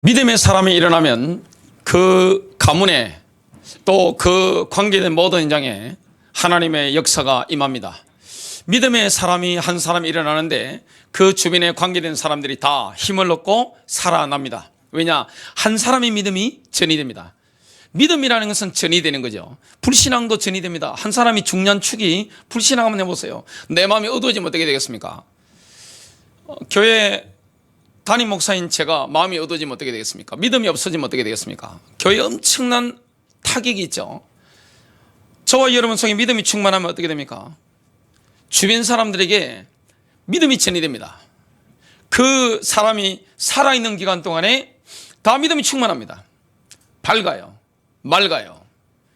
믿음의 사람이 일어나면 그 가문에 또 그 관계된 모든 현장에 하나님의 역사가 임합니다. 믿음의 사람이 한 사람이 일어나는데 그 주변에 관계된 사람들이 다 힘을 얻고 살아납니다. 왜냐? 한 사람의 믿음이 전이 됩니다. 믿음이라는 것은 전이 되는 거죠. 불신앙도 전이 됩니다. 한 사람이 중요한 축이 불신앙 한번 해보세요. 내 마음이 어두워지면 어떻게 되겠습니까? 교회 담임 목사인 제가 마음이 어두워지면 어떻게 되겠습니까? 믿음이 없어지면 어떻게 되겠습니까? 교회에 엄청난 타격이 있죠. 저와 여러분 속에 믿음이 충만하면 어떻게 됩니까? 주변 사람들에게 믿음이 전이 됩니다. 그 사람이 살아있는 기간 동안에 다 믿음이 충만합니다. 밝아요, 맑아요,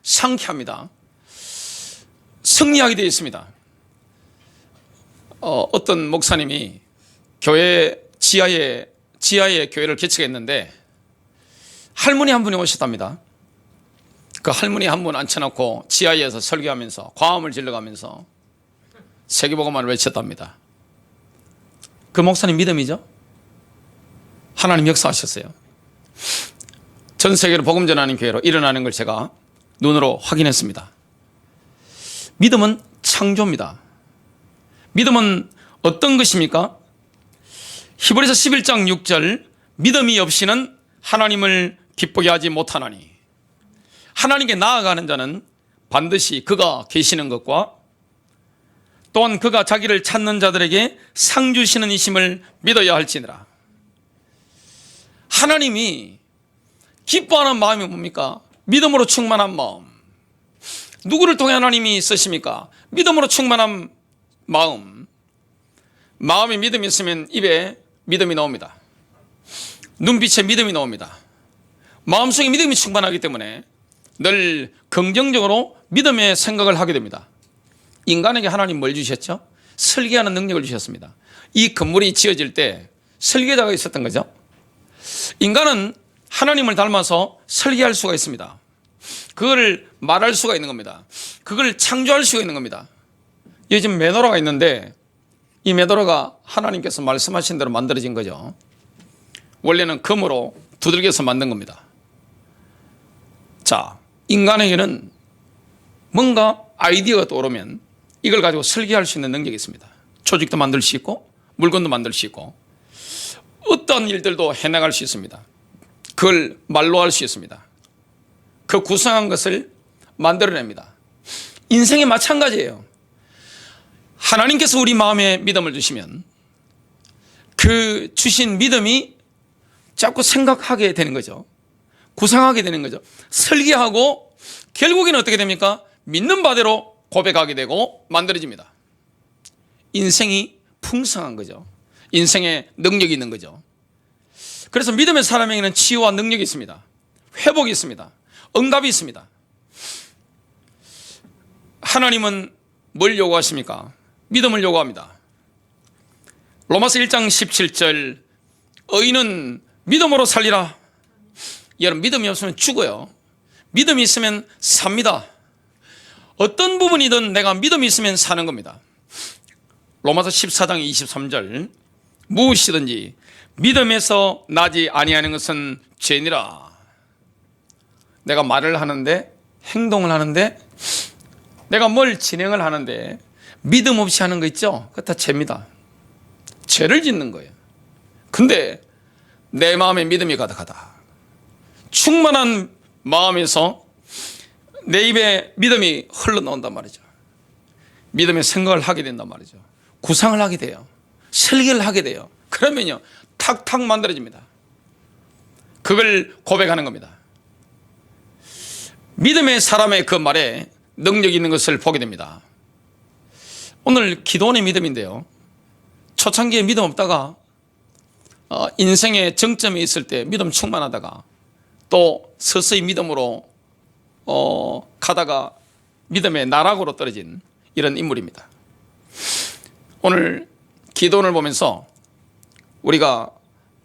상쾌합니다, 승리하게 되어 있습니다. 어떤 목사님이 교회 지하에 교회를 개척했는데 할머니 한 분이 오셨답니다. 그 할머니 한 분 앉혀놓고 지하에서 설교하면서 과음을 질러가면서 세계복음만을 외쳤답니다. 그 목사님 믿음이죠? 하나님 역사하셨어요. 전 세계로 복음 전하는 교회로 일어나는 걸 제가 눈으로 확인했습니다. 믿음은 창조입니다. 믿음은 어떤 것입니까? 히브리서 11장 6절 믿음이 없이는 하나님을 기쁘게 하지 못하나니 하나님께 나아가는 자는 반드시 그가 계시는 것과 또한 그가 자기를 찾는 자들에게 상 주시는 이심을 믿어야 할지니라. 하나님이 기뻐하는 마음이 뭡니까? 믿음으로 충만한 마음. 누구를 통해 하나님이 쓰십니까? 믿음으로 충만한 마음. 마음에 믿음이 있으면 입에 믿음이 나옵니다. 눈빛에 믿음이 나옵니다. 마음속에 믿음이 충만하기 때문에 늘 긍정적으로 믿음의 생각을 하게 됩니다. 인간에게 하나님 뭘 주셨죠? 설계하는 능력을 주셨습니다. 이 건물이 지어질 때 설계자가 있었던 거죠. 인간은 하나님을 닮아서 설계할 수가 있습니다. 그걸 말할 수가 있는 겁니다. 그걸 창조할 수가 있는 겁니다. 요즘 메노라가 있는데 이 메노라가 하나님께서 말씀하신 대로 만들어진 거죠. 원래는 금으로 두들겨서 만든 겁니다. 자, 인간에게는 뭔가 아이디어가 떠오르면 이걸 가지고 설계할 수 있는 능력이 있습니다. 조직도 만들 수 있고 물건도 만들 수 있고 어떤 일들도 해나갈 수 있습니다. 그걸 말로 할 수 있습니다. 그 구성한 것을 만들어냅니다. 인생이 마찬가지예요. 하나님께서 우리 마음에 믿음을 주시면 그 주신 믿음이 자꾸 생각하게 되는 거죠. 구상하게 되는 거죠. 설계하고 결국에는 어떻게 됩니까? 믿는 바대로 고백하게 되고 만들어집니다. 인생이 풍성한 거죠. 인생에 능력이 있는 거죠. 그래서 믿음의 사람에게는 치유와 능력이 있습니다. 회복이 있습니다. 응답이 있습니다. 하나님은 뭘 요구하십니까? 믿음을 요구합니다. 로마서 1장 17절 의인은 믿음으로 살리라. 여러분, 믿음이 없으면 죽어요. 믿음이 있으면 삽니다. 어떤 부분이든 내가 믿음이 있으면 사는 겁니다. 로마서 14장 23절 무엇이든지 믿음에서 나지 아니하는 것은 죄니라. 내가 말을 하는데 행동을 하는데 내가 뭘 진행을 하는데 믿음 없이 하는 거 있죠? 그거 다 죄입니다. 죄를 짓는 거예요. 근데 내 마음에 믿음이 가득하다. 충만한 마음에서 내 입에 믿음이 흘러나온단 말이죠. 믿음의 생각을 하게 된단 말이죠. 구상을 하게 돼요. 설계를 하게 돼요. 그러면요 탁탁 만들어집니다. 그걸 고백하는 겁니다. 믿음의 사람의 그 말에 능력이 있는 것을 보게 됩니다. 오늘 기도원의 믿음인데요, 초창기에 믿음 없다가 인생의 정점에 있을 때 믿음 충만하다가 또 서서히 믿음으로 가다가 믿음의 나락으로 떨어진 이런 인물입니다. 오늘 기도원을 보면서 우리가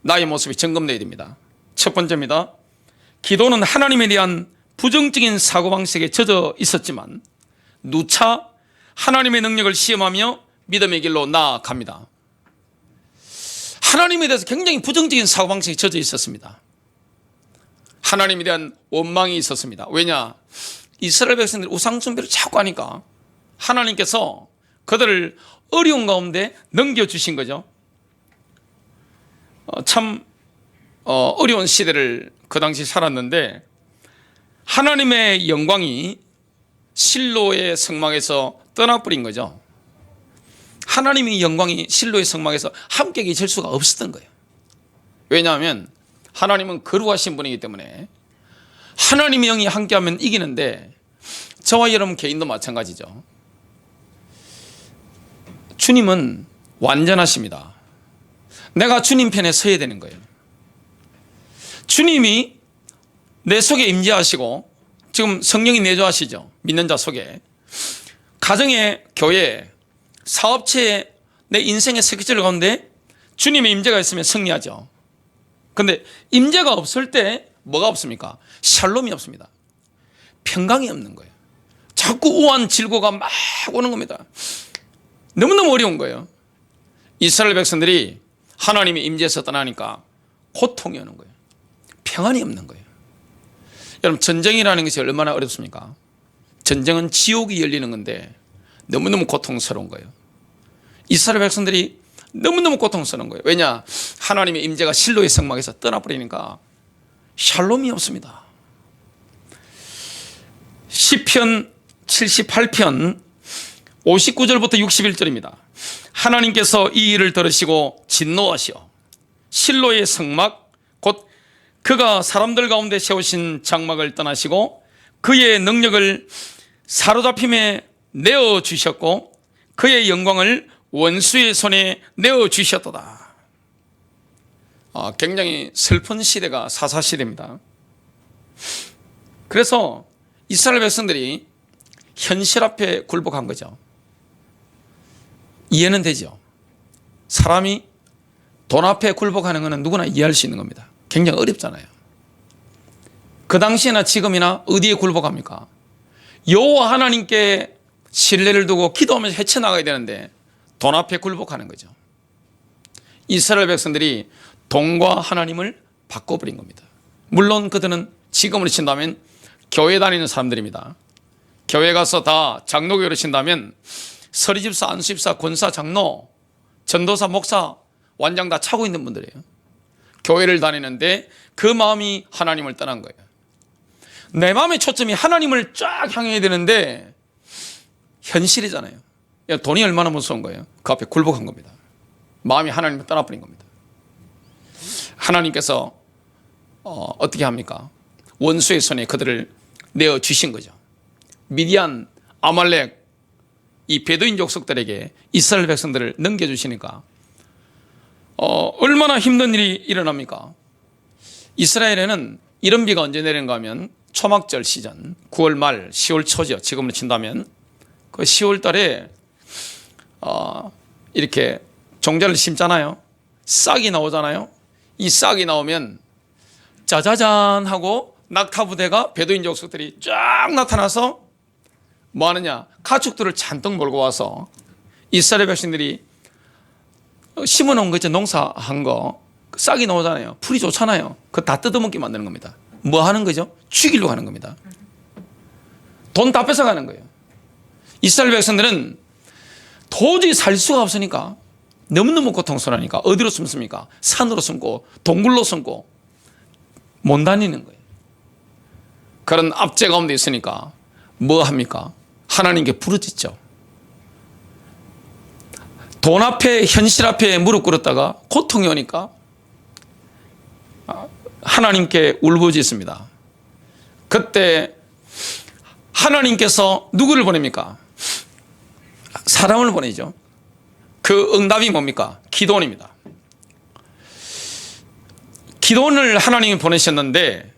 나의 모습이 점검되어야 됩니다. 첫 번째입니다. 기도는 하나님에 대한 부정적인 사고방식에 젖어 있었지만 누차 하나님의 능력을 시험하며 믿음의 길로 나아갑니다. 하나님에 대해서 굉장히 부정적인 사고방식에 젖어 있었습니다. 하나님에 대한 원망이 있었습니다. 왜냐? 이스라엘 백성들이 우상 숭배를 자꾸 하니까 하나님께서 그들을 어려운 가운데 넘겨주신 거죠. 참 어려운 시대를 그 당시 살았는데 하나님의 영광이 실로의 성막에서 떠나버린 거죠. 하나님의 영광이 실로의 성막에서 함께 계실 수가 없었던 거예요. 왜냐하면 하나님은 거룩하신 분이기 때문에 하나님의 영이 함께하면 이기는데 저와 여러분 개인도 마찬가지죠. 주님은 완전하십니다. 내가 주님 편에 서야 되는 거예요. 주님이 내 속에 임재하시고 지금 성령이 내주하시죠. 믿는 자 속에. 가정에, 교회, 사업체에 내 인생의 스케줄 가운데 주님의 임재가 있으면 승리하죠. 그런데 임재가 없을 때 뭐가 없습니까? 샬롬이 없습니다. 평강이 없는 거예요. 자꾸 우한 질고가 막 오는 겁니다. 너무너무 어려운 거예요. 이스라엘 백성들이 하나님의 임재에서 떠나니까 고통이 오는 거예요. 평안이 없는 거예요. 여러분, 전쟁이라는 것이 얼마나 어렵습니까? 전쟁은 지옥이 열리는 건데 너무너무 고통스러운 거예요. 이스라엘 백성들이 너무너무 고통스러운 거예요. 왜냐? 하나님의 임재가 실로의 성막에서 떠나버리니까 샬롬이 없습니다. 시편 78편 59절부터 61절입니다. 하나님께서 이 일을 들으시고 진노하시어 실로의 성막 곧 그가 사람들 가운데 세우신 장막을 떠나시고 그의 능력을 사로잡힘에 내어주셨고 그의 영광을 원수의 손에 내어주셨도다. 굉장히 슬픈 시대가 사사시대입니다. 그래서 이스라엘 백성들이 현실 앞에 굴복한 거죠. 이해는 되죠. 사람이 돈 앞에 굴복하는 것은 누구나 이해할 수 있는 겁니다. 굉장히 어렵잖아요. 그 당시나 지금이나 어디에 굴복합니까? 여호와 하나님께 신뢰를 두고 기도하면서 헤쳐나가야 되는데 돈 앞에 굴복하는 거죠. 이스라엘 백성들이 돈과 하나님을 바꿔버린 겁니다. 물론 그들은 지금으로 친다면 교회 다니는 사람들입니다. 교회 가서 다 장로교로 친다면 서리집사, 안수집사, 권사, 장로, 전도사, 목사, 완장 다 차고 있는 분들이에요. 교회를 다니는데 그 마음이 하나님을 떠난 거예요. 내 마음의 초점이 하나님을 쫙 향해야 되는데 현실이잖아요. 돈이 얼마나 무서운 거예요. 그 앞에 굴복한 겁니다. 마음이 하나님을 떠나버린 겁니다. 하나님께서 어떻게 합니까? 원수의 손에 그들을 내어주신 거죠. 미디안, 아말렉, 이 베두인 족속들에게 이스라엘 백성들을 넘겨주시니까 얼마나 힘든 일이 일어납니까? 이스라엘에는 이런 비가 언제 내리는가 하면 초막절 시즌 9월 말 10월 초죠. 지금으로 친다면 그 10월 달에 이렇게 종자를 심잖아요. 싹이 나오잖아요. 이 싹이 나오면 짜자잔 하고 낙타부대가 베두인 족속들이 쫙 나타나서 뭐 하느냐, 가축들을 잔뜩 몰고 와서 이스라엘 백성들이 심어놓은 거 있죠. 농사한 거 싹이 나오잖아요. 풀이 좋잖아요. 그거 다 뜯어먹게 만드는 겁니다. 뭐 하는 거죠? 죽이려고 하는 겁니다. 돈 다 뺏어가는 거예요. 이스라엘 백성들은 도저히 살 수가 없으니까 너무너무 고통스러우니까 어디로 숨습니까? 산으로 숨고 동굴로 숨고 못 다니는 거예요. 그런 압제 가운데 있으니까 뭐 합니까? 하나님께 부르짖죠. 돈 앞에, 현실 앞에 무릎 꿇었다가 고통이 오니까 하나님께 울부짖습니다. 그때 하나님께서 누구를 보냅니까? 사람을 보내죠. 그 응답이 뭡니까? 기도원입니다. 기도원을 하나님이 보내셨는데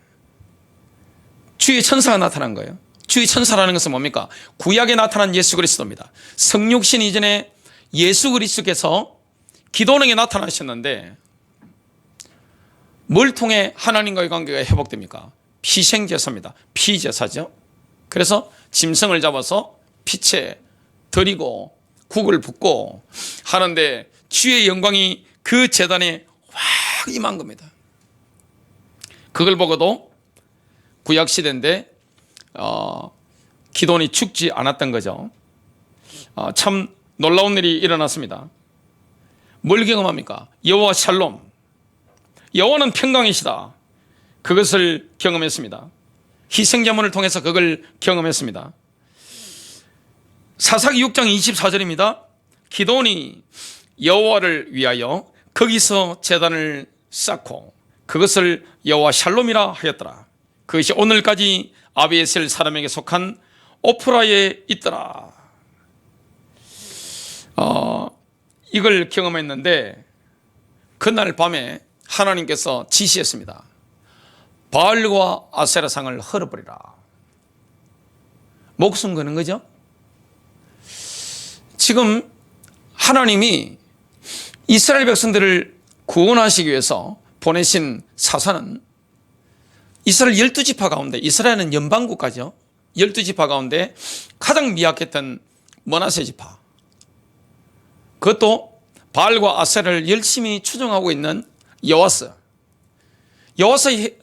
주의 천사가 나타난 거예요. 주의 천사라는 것은 뭡니까? 구약에 나타난 예수 그리스도입니다. 성육신 이전에 예수 그리스도께서 기도원에게 나타나셨는데 뭘 통해 하나님과의 관계가 회복됩니까? 피생제사입니다. 피제사죠. 그래서 짐승을 잡아서 피채 드리고 국을 붓고 하는데 주의 영광이 그 제단에 확 임한 겁니다. 그걸 보고도 구약 시대인데 기도원이 죽지 않았던 거죠. 참 놀라운 일이 일어났습니다. 뭘 경험합니까? 여호와 샬롬, 여호와는 평강이시다. 그것을 경험했습니다. 희생제물을 통해서 그걸 경험했습니다. 사사기 6장 24절입니다. 기도원이 여호와를 위하여 거기서 제단을 쌓고 그것을 여호와 샬롬이라 하였더라. 그것이 오늘까지 아비에셀 사람에게 속한 오프라에 있더라. 이걸 경험했는데 그날 밤에 하나님께서 지시했습니다. 바알과 아세라상을 헐어버리라. 목숨 거는 거죠. 지금 하나님이 이스라엘 백성들을 구원하시기 위해서 보내신 사사는 이스라엘 12지파 가운데, 이스라엘은 연방국가죠. 12지파 가운데 가장 미약했던 므낫세 지파, 그것도 바알과 아세라를 열심히 추종하고 있는 여호와스, 여호와스의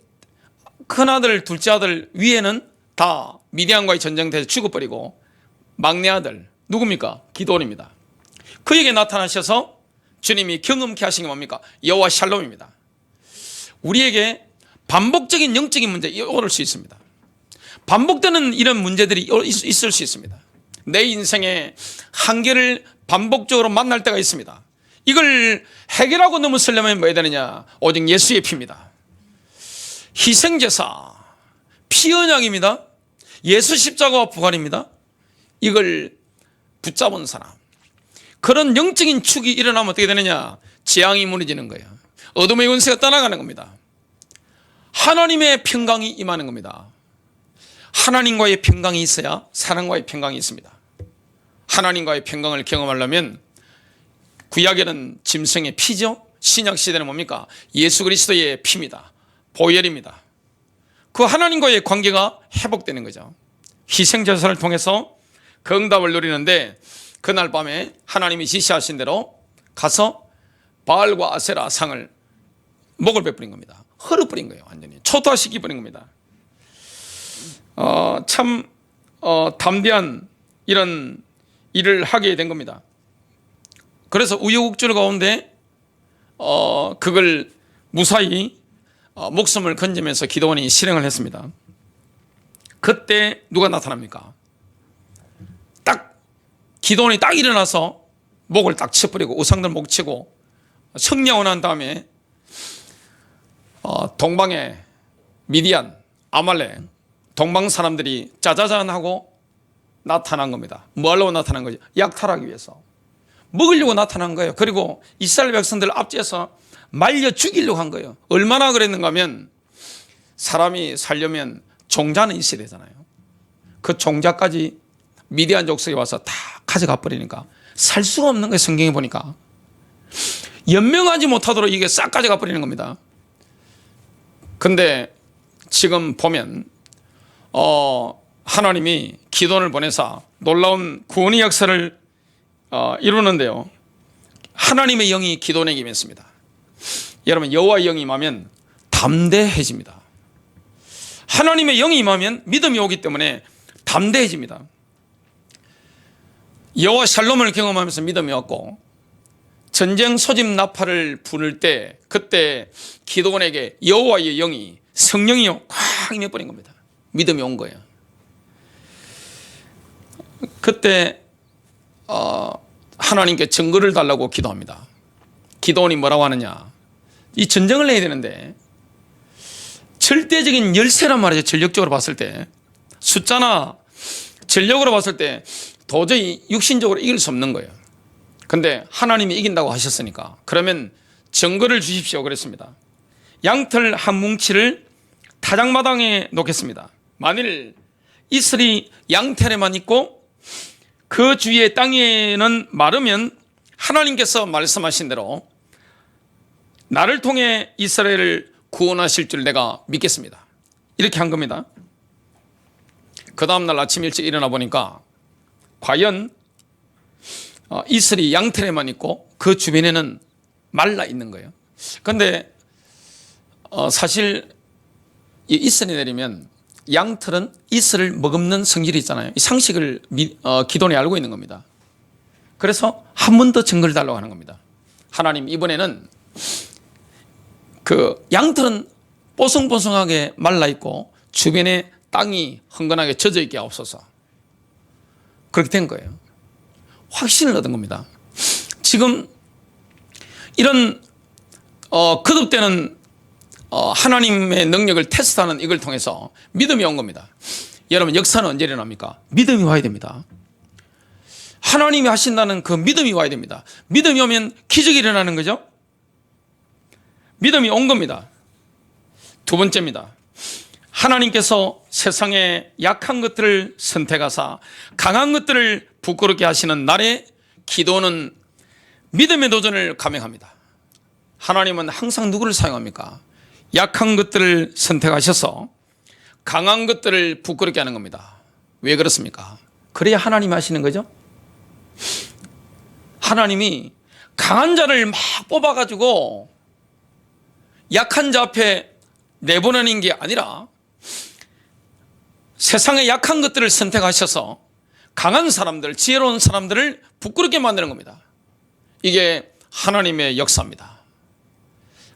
큰아들 둘째 아들 위에는 다 미디안과의 전쟁에서 죽어버리고 막내 아들 누굽니까? 기드온입니다. 그에게 나타나셔서 주님이 경험케 하신 게 뭡니까? 여호와 샬롬입니다. 우리에게 반복적인 영적인 문제 오를 수 있습니다. 반복되는 이런 문제들이 있을 수 있습니다. 내 인생의 한계를 반복적으로 만날 때가 있습니다. 이걸 해결하고 넘어서려면 뭐 해야 되느냐? 오직 예수의 피입니다. 희생제사, 피언약입니다. 예수 십자가와 부활입니다. 이걸 붙잡은 사람, 그런 영적인 축이 일어나면 어떻게 되느냐? 재앙이 무너지는 거예요. 어둠의 권세가 떠나가는 겁니다. 하나님의 평강이 임하는 겁니다. 하나님과의 평강이 있어야 사람과의 평강이 있습니다. 하나님과의 평강을 경험하려면 구약에는 짐승의 피죠. 신약시대는 뭡니까? 예수 그리스도의 피입니다. 보혈입니다. 그 하나님과의 관계가 회복되는 거죠. 희생제사를 통해서 그 응답을 누리는데 그날 밤에 하나님이 지시하신 대로 가서 바알과 아세라 상을 목을 베뿌린 겁니다. 헐어버린 거예요. 완전히 초토화시켜버린 겁니다. 참 담대한 이런 일을 하게 된 겁니다. 그래서 우여곡절 가운데 그걸 무사히 목숨을 건지면서 기도원이 실행을 했습니다. 그때 누가 나타납니까? 딱 기도원이 딱 일어나서 목을 딱 쳐버리고 우상들 목 치고 성령을 한 다음에 동방의 미디안, 아말렉, 동방 사람들이 짜자잔하고 나타난 겁니다. 뭐 하려고 나타난 거죠? 약탈하기 위해서. 먹으려고 나타난 거예요. 그리고 이스라엘 백성들을 앞지에서 말려 죽이려고 한 거예요. 얼마나 그랬는가 하면 사람이 살려면 종자는 있어야 되잖아요. 그 종자까지 미디안 족속에 와서 다 가져가 버리니까 살 수가 없는 거예요. 성경에 보니까 연명하지 못하도록 이게 싹 가져가 버리는 겁니다. 근데 지금 보면 하나님이 기도원을 보내사 놀라운 구원의 역사를 이루는데요. 하나님의 영이 기도원에게 임했습니다. 여러분, 여호와의 영이 임하면 담대해집니다. 하나님의 영이 임하면 믿음이 오기 때문에 담대해집니다. 여호와 샬롬을 경험하면서 믿음이 왔고, 전쟁 소집 나팔을 부를 때 그때 기도원에게 여호와의 영이, 성령이요 꽉 임해버린 겁니다. 믿음이 온 거예요. 그때 하나님께 증거를 달라고 기도합니다. 기도원이 뭐라고 하느냐? 이 전쟁을 해야 되는데 절대적인 열세란 말이죠. 전력적으로 봤을 때, 숫자나 전력으로 봤을 때 도저히 육신적으로 이길 수 없는 거예요. 근데 하나님이 이긴다고 하셨으니까 그러면 증거를 주십시오 그랬습니다. 양털 한 뭉치를 타작마당에 놓겠습니다. 만일 이슬이 양털에만 있고 그 주위의 땅에는 마르면 하나님께서 말씀하신 대로 나를 통해 이스라엘을 구원하실 줄 내가 믿겠습니다. 이렇게 한 겁니다. 그 다음날 아침 일찍 일어나 보니까 과연 이슬이 양털에만 있고 그 주변에는 말라 있는 거예요. 그런데 사실 이 이슬이 내리면 양털은 이슬을 머금는 성질이 있잖아요. 이 상식을 기돈이 알고 있는 겁니다. 그래서 한 번 더 증거를 달라고 하는 겁니다. 하나님, 이번에는 그 양털은 뽀송뽀송하게 말라있고 주변에 땅이 흥건하게 젖어있게 하옵소서. 그렇게 된 거예요. 확신을 얻은 겁니다. 지금 이런 거듭되는 하나님의 능력을 테스트하는 이걸 통해서 믿음이 온 겁니다. 여러분, 역사는 언제 일어납니까? 믿음이 와야 됩니다. 하나님이 하신다는 그 믿음이 와야 됩니다. 믿음이 오면 기적이 일어나는 거죠. 믿음이 온 겁니다. 두 번째입니다. 하나님께서 세상의 약한 것들을 선택하사 강한 것들을 부끄럽게 하시는 날에 기도는 믿음의 도전을 감행합니다. 하나님은 항상 누구를 사용합니까? 약한 것들을 선택하셔서 강한 것들을 부끄럽게 하는 겁니다. 왜 그렇습니까? 그래야 하나님이 하시는 거죠. 하나님이 강한 자를 막 뽑아가지고 약한 자 앞에 내보내는 게 아니라 세상의 약한 것들을 선택하셔서 강한 사람들, 지혜로운 사람들을 부끄럽게 만드는 겁니다. 이게 하나님의 역사입니다.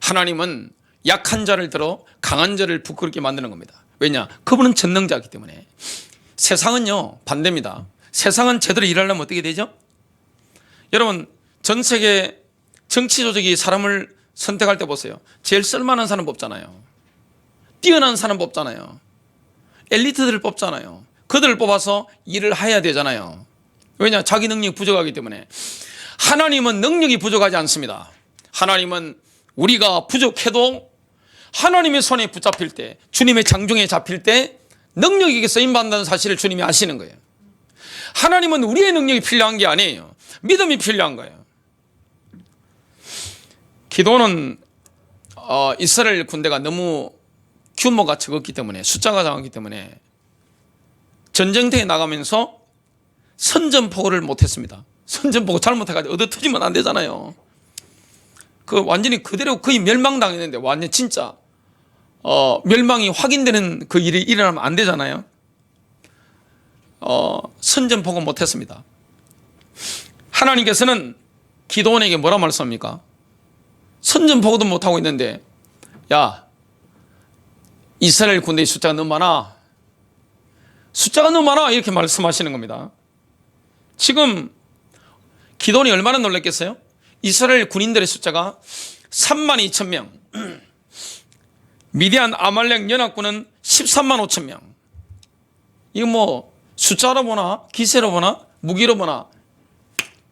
하나님은 약한 자를 들어 강한 자를 부끄럽게 만드는 겁니다. 왜냐? 그분은 전능자이기 때문에. 세상은요, 반대입니다. 세상은 제대로 일하려면 어떻게 되죠? 여러분, 전 세계 정치 조직이 사람을 선택할 때 보세요. 제일 쓸만한 사람 뽑잖아요. 뛰어난 사람 뽑잖아요. 엘리트들을 뽑잖아요. 그들을 뽑아서 일을 해야 되잖아요. 왜냐? 자기 능력이 부족하기 때문에. 하나님은 능력이 부족하지 않습니다. 하나님은 우리가 부족해도 하나님의 손에 붙잡힐 때, 주님의 장중에 잡힐 때 능력에게 쓰임받는다는 사실을 주님이 아시는 거예요. 하나님은 우리의 능력이 필요한 게 아니에요. 믿음이 필요한 거예요. 기도는 이스라엘 군대가 너무 규모가 적었기 때문에, 숫자가 작았기 때문에 전쟁터에 나가면서 선전포고를 못했습니다. 선전포고 잘못해가지고 얻어 터지면 안 되잖아요. 그 완전히 그대로 거의 멸망당했는데, 완전 진짜 멸망이 확인되는 그 일이 일어나면 안 되잖아요. 선전포고 못했습니다. 하나님께서는 기도원에게 뭐라 말씀합니까? 선전포고도 못하고 있는데, 야, 이스라엘 군대의 숫자가 너무 많아. 숫자가 너무 많아. 이렇게 말씀하시는 겁니다. 지금 기도원이 얼마나 놀랐겠어요? 이스라엘 군인들의 숫자가 32,000명, 미디안 아말렉 연합군은 135,000명. 이거 뭐 숫자로 보나 기세로 보나 무기로 보나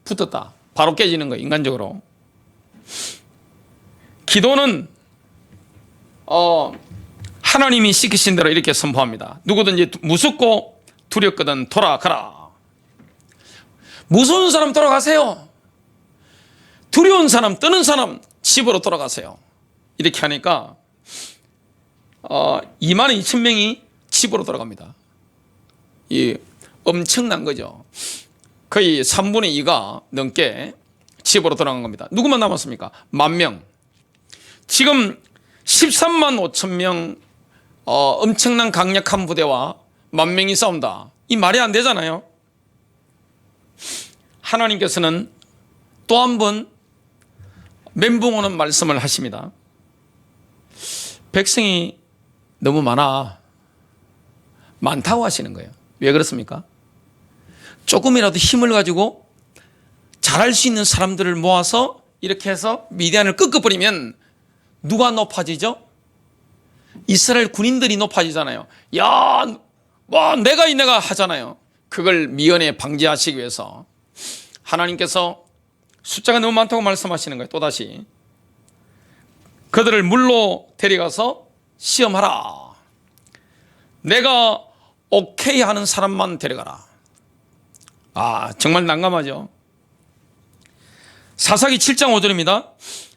붙었다. 바로 깨지는 거예요, 인간적으로. 기도는 하나님이 시키신 대로 이렇게 선포합니다. 누구든지 무섭고 두렵거든 돌아가라. 무서운 사람 돌아가세요. 두려운 사람, 떠는 사람 집으로 돌아가세요. 이렇게 하니까 22,000명이 집으로 돌아갑니다. 이 엄청난 거죠. 거의 3분의 2가 넘게 집으로 돌아간 겁니다. 누구만 남았습니까? 10,000명. 지금 13만 5천 명 엄청난 강력한 부대와 10,000명이 싸운다. 이 말이 안 되잖아요. 하나님께서는 또 한 번 멘붕 오는 말씀을 하십니다. 백성이 너무 많다고 하시는 거예요. 왜 그렇습니까? 조금이라도 힘을 가지고 잘할 수 있는 사람들을 모아서 이렇게 해서 미디안을 꺾어버리면 누가 높아지죠? 이스라엘 군인들이 높아지잖아요. 야, 뭐 내가 하잖아요. 그걸 미연에 방지하시기 위해서 하나님께서 숫자가 너무 많다고 말씀하시는 거예요. 또다시 그들을 물로 데려가서 시험하라. 내가 오케이 하는 사람만 데려가라. 정말 난감하죠. 사사기 7장 5절입니다.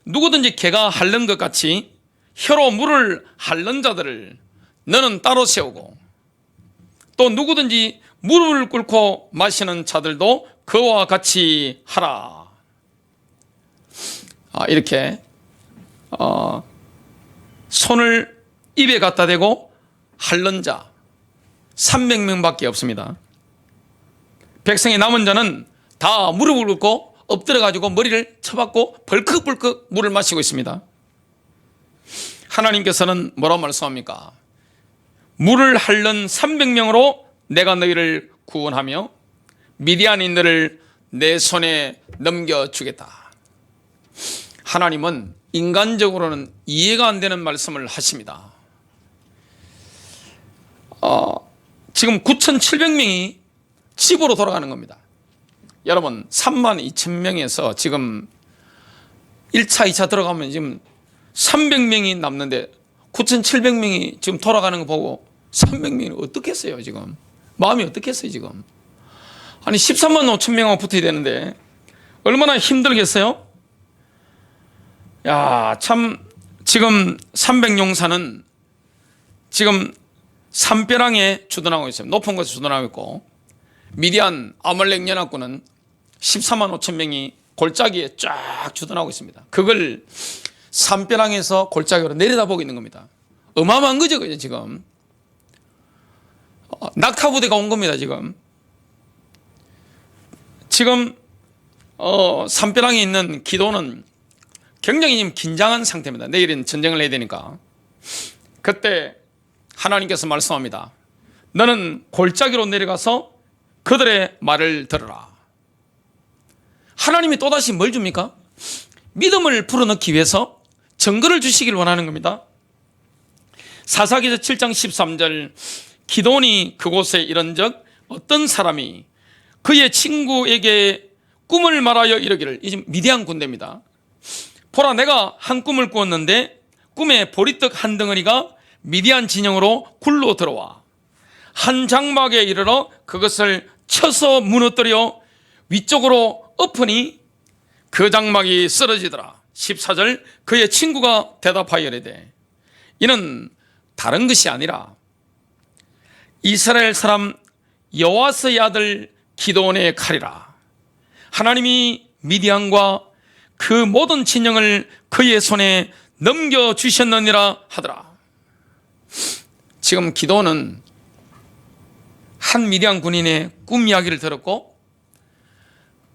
누구든지 개가 핥는 것 같이 혀로 물을 핥는 자들을 너는 따로 세우고, 또 누구든지 물을 끓고 마시는 자들도 그와 같이 하라. 이렇게 손을 입에 갖다 대고 핥는 자, 300명밖에 없습니다. 백성의 남은 자는 다 무릎을 꿇고 엎드려가지고 머리를 쳐박고 벌컥벌컥 물을 마시고 있습니다. 하나님께서는 뭐라고 말씀합니까? 물을 핥는 300명으로 내가 너희를 구원하며 미디안인들을 내 손에 넘겨주겠다. 하나님은 인간적으로는 이해가 안 되는 말씀을 하십니다. 지금 9,700명이 집으로 돌아가는 겁니다. 여러분 32,000명에서 지금 1차, 2차 들어가면 지금 300명이 남는데 9,700명이 지금 돌아가는 거 보고 300명이 어떻겠어요 지금? 마음이 어떻겠어요 지금? 아니 13만 5천 명하고 붙어야 되는데 얼마나 힘들겠어요? 야, 참 지금 300용사는 지금 산벼랑에 주둔하고 있어요. 높은 곳에 주둔하고 있고 미디안 아말렉 연합군은 14만 5천 명이 골짜기에 쫙 주둔하고 있습니다. 그걸 산벼랑에서 골짜기로 내려다보고 있는 겁니다. 어마어마한 거죠, 그죠, 지금. 낙타부대가 온 겁니다, 지금. 지금, 산벼랑에 있는 기도는 굉장히 지금 긴장한 상태입니다. 내일은 전쟁을 해야 되니까. 그때 하나님께서 말씀합니다. 너는 골짜기로 내려가서 그들의 말을 들어라. 하나님이 또다시 뭘 줍니까? 믿음을 불어넣기 위해서 증거를 주시길 원하는 겁니다. 사사기서 7장 13절 기드온이 그곳에 이른적 어떤 사람이 그의 친구에게 꿈을 말하여 이르기를, 이제 미디안 군대입니다. 보라, 내가 한 꿈을 꾸었는데 꿈에 보리떡 한 덩어리가 미디안 진영으로 굴러 들어와 한 장막에 이르러 그것을 쳐서 무너뜨려 위쪽으로 엎으니 그 장막이 쓰러지더라. 14절 그의 친구가 대답하여 이르되 이는 다른 것이 아니라 이스라엘 사람 여호와스의 아들 기드온의 칼이라. 하나님이 미디안과 그 모든 진영을 그의 손에 넘겨주셨느니라 하더라. 지금 기드온은 한 미디안 군인의 꿈 이야기를 들었고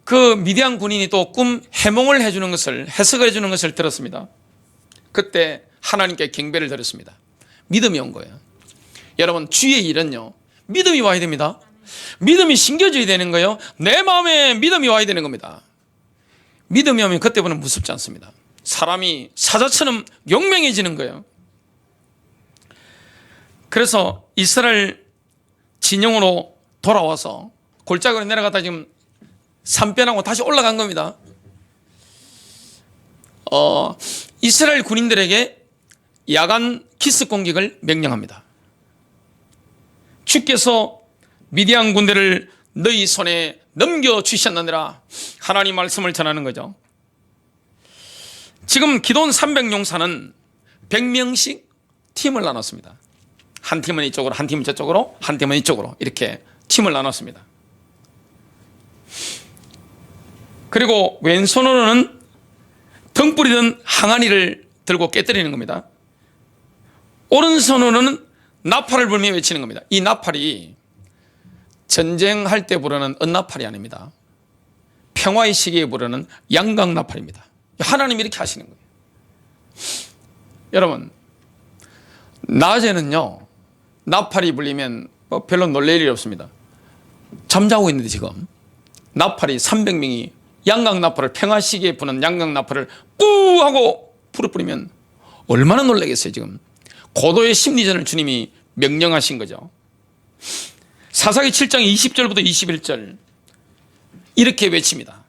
그 미디안 군인이 또 꿈 해몽을 해주는 것을, 해석을 해주는 것을 들었습니다. 그때 하나님께 경배를 드렸습니다. 믿음이 온 거예요. 여러분, 주의 일은요, 믿음이 와야 됩니다. 믿음이 심겨져야 되는 거예요. 내 마음에 믿음이 와야 되는 겁니다. 믿음이 오면 그때부터 무섭지 않습니다. 사람이 사자처럼 용맹해지는 거예요. 그래서 이스라엘 진영으로 돌아와서 골짜기로 내려가다 지금 산변하고 다시 올라간 겁니다. 이스라엘 군인들에게 야간 기습 공격을 명령합니다. 주께서 미디안 군대를 너희 손에 넘겨주셨느니라. 하나님 말씀을 전하는 거죠. 지금 기드온 300용사는 100명씩 팀을 나눴습니다. 한 팀은 이쪽으로, 한 팀은 저쪽으로, 한 팀은 이쪽으로, 이렇게 팀을 나눴습니다. 그리고 왼손으로는 덩뿌리던 항아리를 들고 깨뜨리는 겁니다. 오른손으로는 나팔을 불며 외치는 겁니다. 이 나팔이 전쟁할 때 부르는 은나팔이 아닙니다. 평화의 시기에 부르는 양강나팔입니다. 하나님이 이렇게 하시는 거예요. 여러분, 낮에는요 나팔이 불리면 별로 놀랄 일이 없습니다. 잠자고 있는데 지금 나팔이 300명이 양강나팔을, 평화 시기에 부는 양강나팔을 뿌 하고 불을 뿌리면 얼마나 놀라겠어요. 지금 고도의 심리전을 주님이 명령하신 거죠. 사사기 7장 20절부터 21절 이렇게 외칩니다.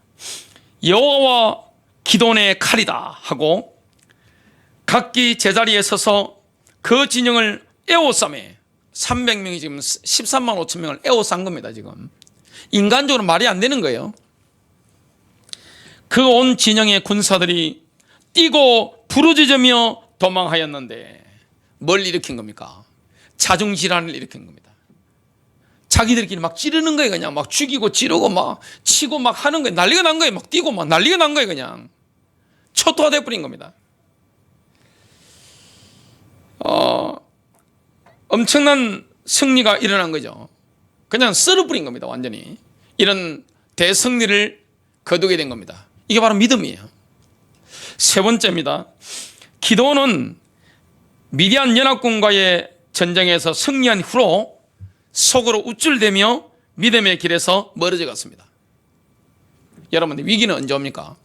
여호와와 기드온의 칼이다 하고 각기 제자리에 서서 그 진영을 에워싸매. 300명이 지금 13만 5천 명을 에워싼 겁니다. 지금 인간적으로 말이 안 되는 거예요. 그 온 진영의 군사들이 뛰고 부르짖으며 도망하였는데 뭘 일으킨 겁니까? 자중질환을 일으킨 겁니다. 자기들끼리 막 찌르는 거예요. 그냥 막 죽이고 찌르고 막 치고 막 하는 거예요. 난리가 난 거예요. 막 뛰고 막 난리가 난 거예요. 그냥 초토화돼 버린 겁니다. 엄청난 승리가 일어난 거죠. 그냥 썰어버린 겁니다. 완전히. 이런 대승리를 거두게 된 겁니다. 이게 바로 믿음이에요. 세 번째입니다. 기드온은 미디안 연합군과의 전쟁에서 승리한 후로 속으로 우쭐대며 믿음의 길에서 멀어져 갔습니다. 여러분, 위기는 언제 옵니까?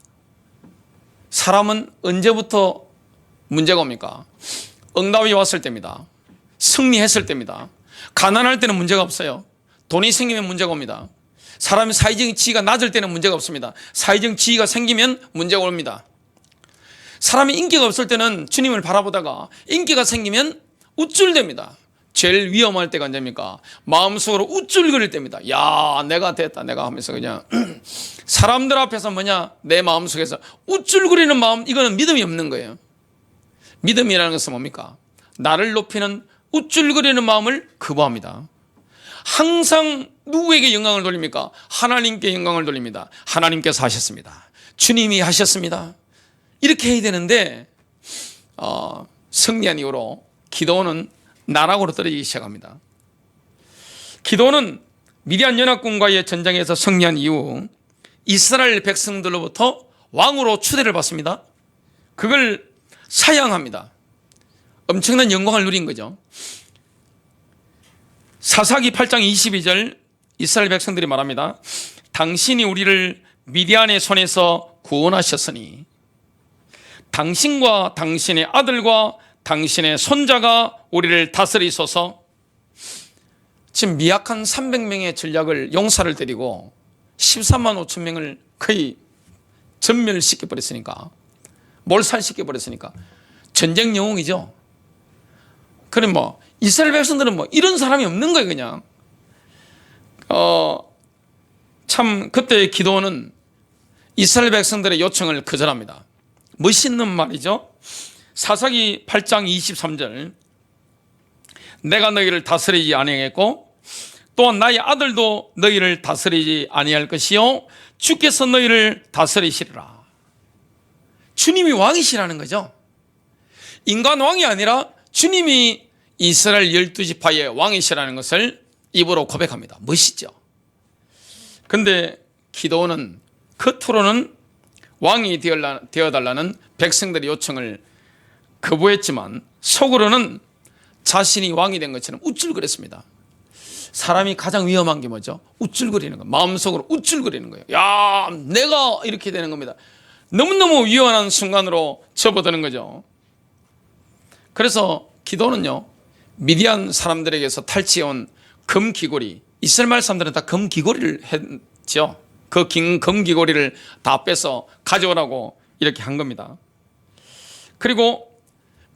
사람은 언제부터 문제가 옵니까? 응답이 왔을 때입니다. 승리했을 때입니다. 가난할 때는 문제가 없어요. 돈이 생기면 문제가 옵니다. 사람의 사회적인 지위가 낮을 때는 문제가 없습니다. 사회적 지위가 생기면 문제가 옵니다. 사람이 인기가 없을 때는 주님을 바라보다가 인기가 생기면 우쭐댑니다. 제일 위험할 때가 언제입니까? 마음속으로 우쭐거릴 때입니다. 야, 내가 됐다, 내가 하면서 그냥 사람들 앞에서 내 마음속에서 우쭐거리는 마음, 이거는 믿음이 없는 거예요. 믿음이라는 것은 뭡니까? 나를 높이는 우쭐거리는 마음을 거부합니다. 항상 누구에게 영광을 돌립니까? 하나님께 영광을 돌립니다. 하나님께서 하셨습니다. 주님이 하셨습니다. 이렇게 해야 되는데 승리한 이후로 기드온은 나락으로 떨어지기 시작합니다. 기드온은 미디안 연합군과의 전쟁에서 승리한 이후 이스라엘 백성들로부터 왕으로 추대를 받습니다. 그걸 사양합니다. 엄청난 영광을 누린 거죠. 사사기 8장 22절 이스라엘 백성들이 말합니다. 당신이 우리를 미디안의 손에서 구원하셨으니 당신과 당신의 아들과 당신의 손자가 우리를 다스리소서. 지금 미약한 300명의 전략을 용사를 데리고 13만 5천 명을 거의 전멸시켜버렸으니까, 몰살시켜버렸으니까 전쟁 영웅이죠. 그럼 이스라엘 백성들은 이런 사람이 없는 거예요. 그냥 참 그때의 기드온은 이스라엘 백성들의 요청을 거절합니다. 멋있는 말이죠. 사사기 8장 23절 내가 너희를 다스리지 아니하겠고 또한 나의 아들도 너희를 다스리지 아니할 것이요 주께서 너희를 다스리시리라. 주님이 왕이시라는 거죠. 인간 왕이 아니라 주님이 이스라엘 12지파의 왕이시라는 것을 입으로 고백합니다. 멋있죠. 그런데 기드온은 겉으로는 왕이 되어달라는 백성들의 요청을 거부했지만 속으로는 자신이 왕이 된 것처럼 우쭐거렸습니다. 사람이 가장 위험한 게 뭐죠? 우쭐거리는 거. 마음속으로 우쭐거리는 거예요. 야, 내가 이렇게 되는 겁니다. 너무너무 위험한 순간으로 접어드는 거죠. 그래서 기드온은요, 미디안 사람들에게서 탈취해온 금귀고리, 이스라엘 사람들은 다 금귀고리를 했죠. 그 금귀고리를 다 빼서 가져오라고 이렇게 한 겁니다. 그리고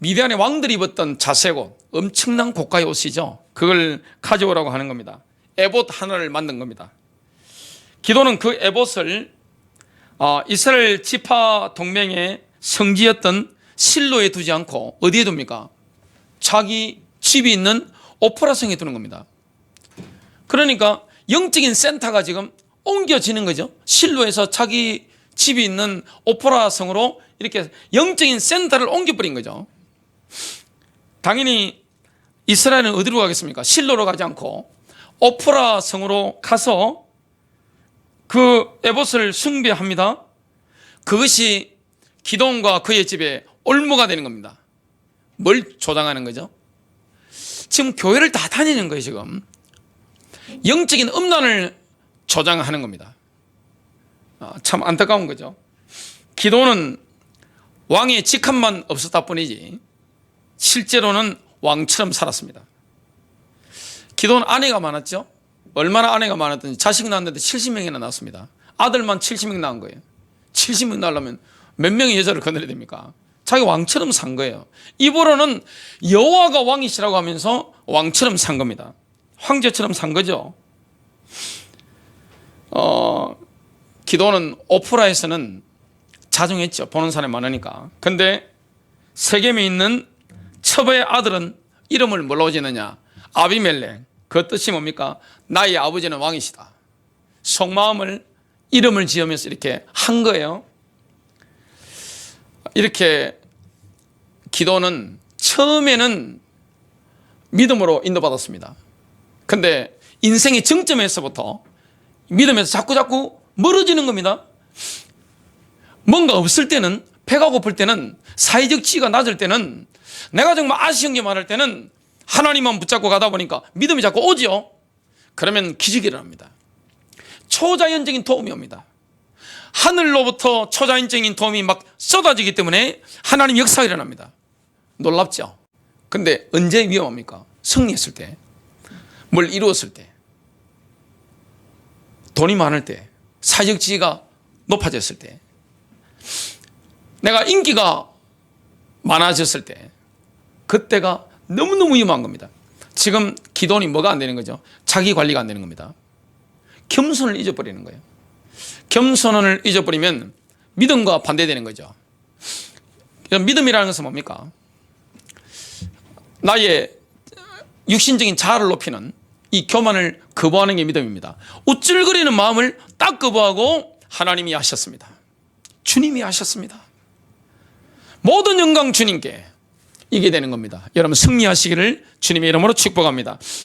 미디안의 왕들이 입었던 자색옷, 엄청난 고가의 옷이죠. 그걸 가져오라고 하는 겁니다. 에봇 하나를 만든 겁니다. 기드온은 그 에봇을 이스라엘 지파 동맹의 성지였던 실로에 두지 않고 어디에 둡니까? 자기 집이 있는 오프라성에 두는 겁니다. 그러니까 영적인 센터가 지금 옮겨지는 거죠. 실로에서 자기 집이 있는 오프라성으로 이렇게 영적인 센터를 옮겨버린 거죠. 당연히 이스라엘은 어디로 가겠습니까? 실로로 가지 않고 오프라성으로 가서 그 에봇을 숭배합니다. 그것이 기드온과 그의 집에 올무가 되는 겁니다. 뭘 조장하는 거죠? 지금 교회를 다 다니는 거예요. 지금 영적인 음란을 조장하는 겁니다. 참 안타까운 거죠. 기드온은 왕의 직함만 없었다 뿐이지 실제로는 왕처럼 살았습니다. 기드온 아내가 많았죠. 얼마나 아내가 많았든지 자식 낳았는데 70명이나 낳았습니다. 아들만 70명 낳은 거예요. 70명 낳으려면 몇 명의 여자를 거느려야 됩니까? 자기 왕처럼 산 거예요. 입으로는 여호와가 왕이시라고 하면서 왕처럼 산 겁니다. 황제처럼 산 거죠. 기드온은 오프라에서는 자중했죠. 보는 사람이 많으니까. 근데 세겜에 있는 첩의 아들은 이름을 뭘로 지느냐? 아비멜렉. 그 뜻이 뭡니까? 나의 아버지는 왕이시다. 속마음을 이름을 지으면서 이렇게 한 거예요. 이렇게 기드온은 처음에는 믿음으로 인도받았습니다. 근데 인생의 정점에서부터 믿음에서 자꾸 멀어지는 겁니다. 뭔가 없을 때는, 배가 고플 때는, 사회적 지위가 낮을 때는, 내가 정말 아쉬운 게 많을 때는 하나님만 붙잡고 가다 보니까 믿음이 자꾸 오죠. 그러면 기적이 일어납니다. 초자연적인 도움이 옵니다. 하늘로부터 초자연적인 도움이 막 쏟아지기 때문에 하나님 역사가 일어납니다. 놀랍죠? 근데 언제 위험합니까? 승리했을 때, 뭘 이루었을 때, 돈이 많을 때, 사회적 지위가 높아졌을 때, 내가 인기가 많아졌을 때, 그때가 너무너무 위험한 겁니다. 지금 기도원이 뭐가 안 되는 거죠? 자기 관리가 안 되는 겁니다. 겸손을 잊어버리는 거예요. 겸손을 잊어버리면 믿음과 반대되는 거죠. 믿음이라는 것은 뭡니까? 나의 육신적인 자아를 높이는 이 교만을 거부하는 게 믿음입니다. 우쭐거리는 마음을 딱 거부하고 하나님이 하셨습니다. 주님이 하셨습니다. 모든 영광 주님께 이게 되는 겁니다. 여러분 승리하시기를 주님의 이름으로 축복합니다.